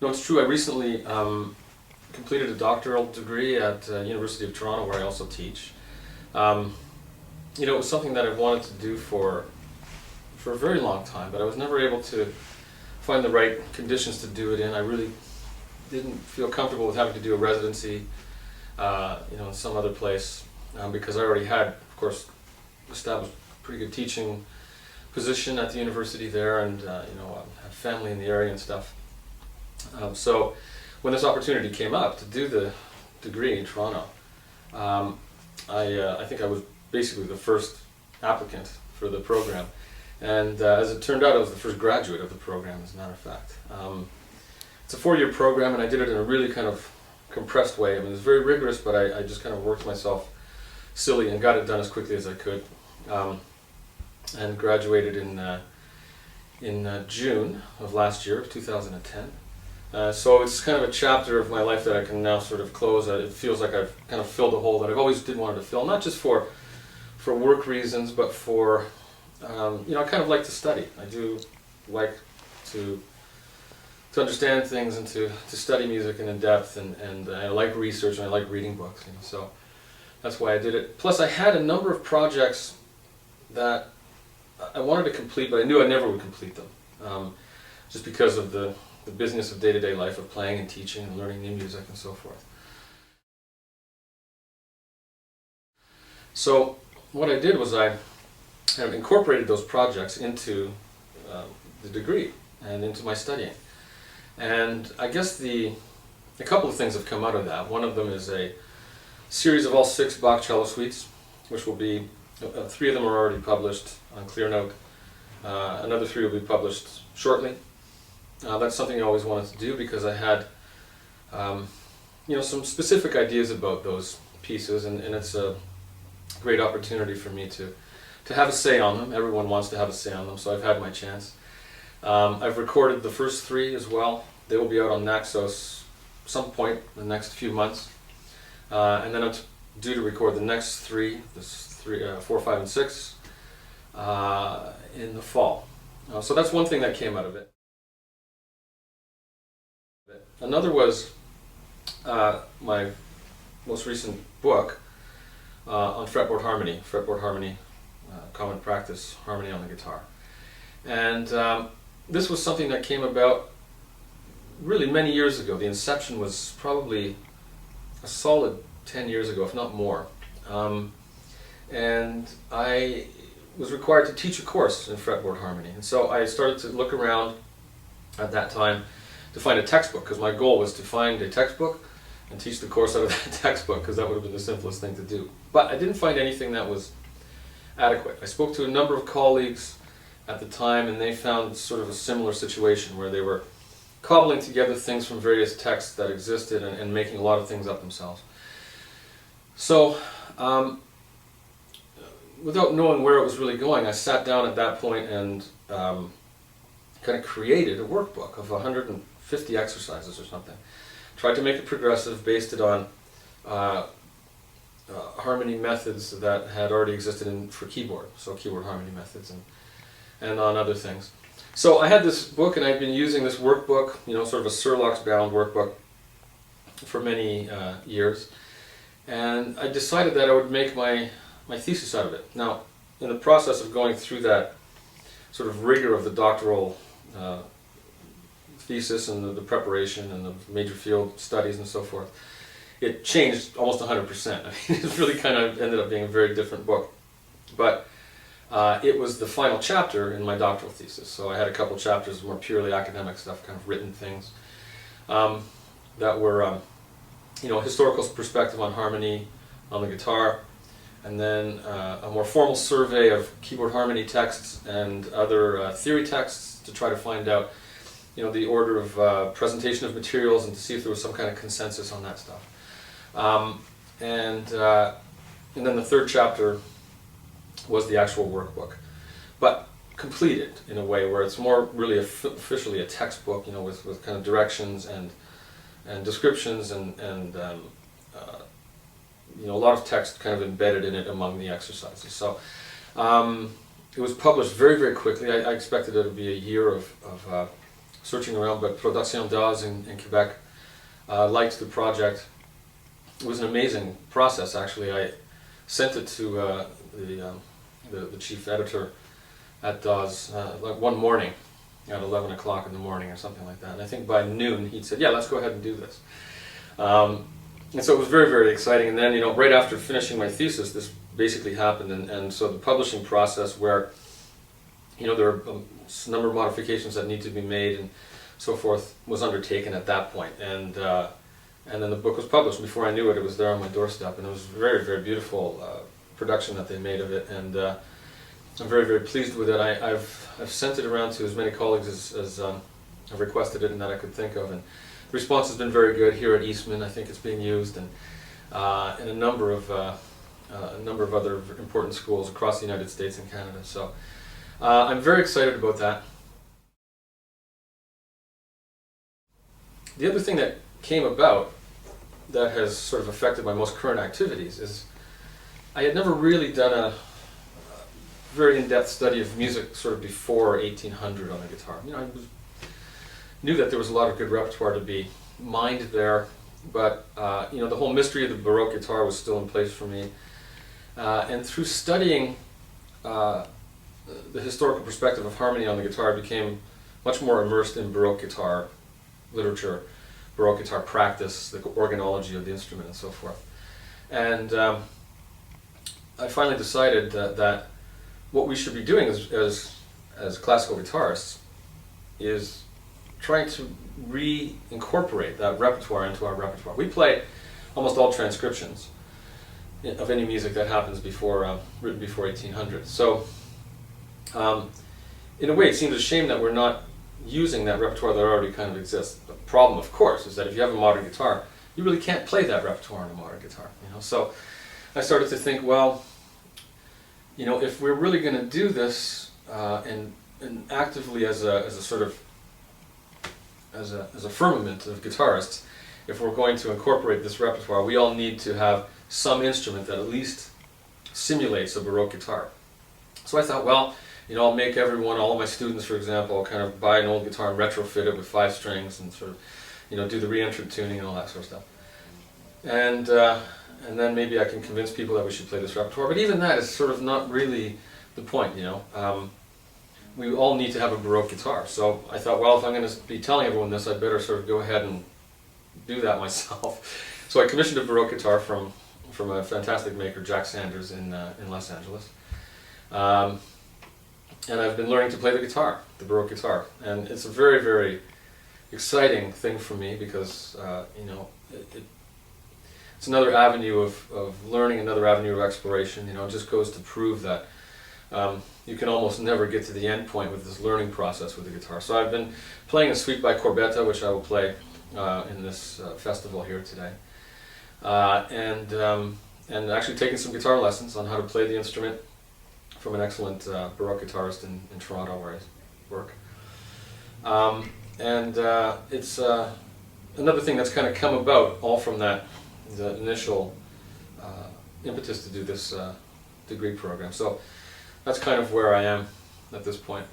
No, it's true. I recently completed a doctoral degree at University of Toronto, where I also teach. It was something that I wanted to do for a very long time, but I was never able to find the right conditions to do it in. I really didn't feel comfortable with having to do a residency, in some other place, because I already had, of course, established a pretty good teaching position at the university there, and have family in the area and stuff. So when this opportunity came up to do the degree in Toronto, I think I was basically the first applicant for the program, and as it turned out, I was the first graduate of the program, as a matter of fact. It's a 4-year program, and I did it in a really kind of compressed way. I mean, it was very rigorous, but I just kind of worked myself silly and got it done as quickly as I could, and graduated in June of last year, 2010. So it's kind of a chapter of my life that I can now sort of close. It feels like I've kind of filled a hole that I've always did wanted to fill, not just for work reasons, but for, I kind of like to study. I do like to understand things and to study music in depth, and I like research, and I like reading books, so that's why I did it. Plus I had a number of projects that I wanted to complete, but I knew I never would complete them, just because of the business of day-to-day life of playing and teaching and learning new music and so forth. So what I did was I kind of incorporated those projects into the degree and into my studying. And I guess a couple of things have come out of that. One of them is a series of all 6 Bach cello suites, which will be, 3 of them are already published on Clear Note. Another 3 will be published shortly. That's something I always wanted to do, because I had some specific ideas about those pieces, and it's a great opportunity for me to have a say on them. Everyone wants to have a say on them, so I've had my chance. I've recorded the first 3 as well. They will be out on Naxos some point in the next few months. And then I'm due to record the next 3, 4, 5, and 6, in the fall. So that's one thing that came out of it. Another was my most recent book on fretboard harmony, common practice harmony on the guitar. And this was something that came about really many years ago. The inception was probably a solid 10 years ago, if not more. And I was required to teach a course in fretboard harmony. And so I started to look around at that time to find a textbook, because my goal was to find a textbook and teach the course out of that textbook, because that would have been the simplest thing to do. But I didn't find anything that was adequate. I spoke to a number of colleagues at the time, and they found sort of a similar situation where they were cobbling together things from various texts that existed and making a lot of things up themselves. So, without knowing where it was really going, I sat down at that point and kind of created a workbook of 150 exercises or something. Tried to make it progressive, based it on harmony methods that had already existed for keyboard, so keyboard harmony methods, and on other things. So I had this book, and I'd been using this workbook, sort of a Surlocks bound workbook, for many years, and I decided that I would make my thesis out of it. Now, in the process of going through that sort of rigor of the doctoral thesis and the preparation and the major field studies and so forth, it changed almost 100%. I mean, it really kind of ended up being a very different book. But it was the final chapter in my doctoral thesis. So I had a couple chapters of more purely academic stuff, kind of written things, that were, historical perspective on harmony on the guitar, and then a more formal survey of keyboard harmony texts and other theory texts to try to find out, the order of presentation of materials, and to see if there was some kind of consensus on that stuff. And then the 3rd chapter was the actual workbook, but completed in a way where it's more really officially a textbook, with kind of directions and descriptions and a lot of text kind of embedded in it among the exercises. So it was published very, very quickly. I expected it to be a year of searching around, but Production d'Az in Quebec liked the project. It was an amazing process, actually. I sent it to the chief editor at Dawes like one morning at 11 o'clock in the morning or something like that. And I think by noon he said, yeah, let's go ahead and do this. And so it was very, very exciting. And then, right after finishing my thesis, this basically happened. And so the publishing process where, there are a number of modifications that need to be made and so forth was undertaken at that point. And then the book was published. Before I knew it, it was there on my doorstep. And it was a very, very beautiful production that they made of it. And I'm very, very pleased with it. I've sent it around to as many colleagues as have requested it and that I could think of. And the response has been very good here at Eastman. I think it's being used in a number of other important schools across the United States and Canada. So I'm very excited about that. The other thing that came about that has sort of affected my most current activities is I had never really done a very in-depth study of music sort of before 1800 on the guitar. I knew that there was a lot of good repertoire to be mined there, but the whole mystery of the Baroque guitar was still in place for me. And through studying the historical perspective of harmony on the guitar, I became much more immersed in Baroque guitar literature, Baroque guitar practice, the organology of the instrument and so forth. And I finally decided that what we should be doing as classical guitarists is trying to reincorporate that repertoire into our repertoire. We play almost all transcriptions of any music that happens written before 1800. So in a way it seems a shame that we're not using that repertoire that already kind of exists. The problem, of course, is that if you have a modern guitar, you really can't play that repertoire on a modern guitar. So I started to think, well, if we're really going to do this and actively as a sort of as a firmament of guitarists, if we're going to incorporate this repertoire, we all need to have some instrument that at least simulates a Baroque guitar. So I thought, well, I'll make everyone, all of my students, for example, kind of buy an old guitar and retrofit it with 5 strings and sort of, do the re-entrant tuning and all that sort of stuff. And then maybe I can convince people that we should play this repertoire. But even that is sort of not really the point, We all need to have a Baroque guitar. So I thought, well, if I'm going to be telling everyone this, I'd better sort of go ahead and do that myself. So I commissioned a Baroque guitar from a fantastic maker, Jack Sanders, in Los Angeles. And I've been learning to play the guitar, the Baroque guitar. And it's a very, very exciting thing for me because, it's another avenue of learning, another avenue of exploration. It just goes to prove that you can almost never get to the end point with this learning process with the guitar. So I've been playing a suite by Corbetta, which I will play in this festival here today. And actually taking some guitar lessons on how to play the instrument from an excellent Baroque guitarist in Toronto where I work. It's another thing that's kind of come about all from the initial impetus to do this degree program. So that's kind of where I am at this point.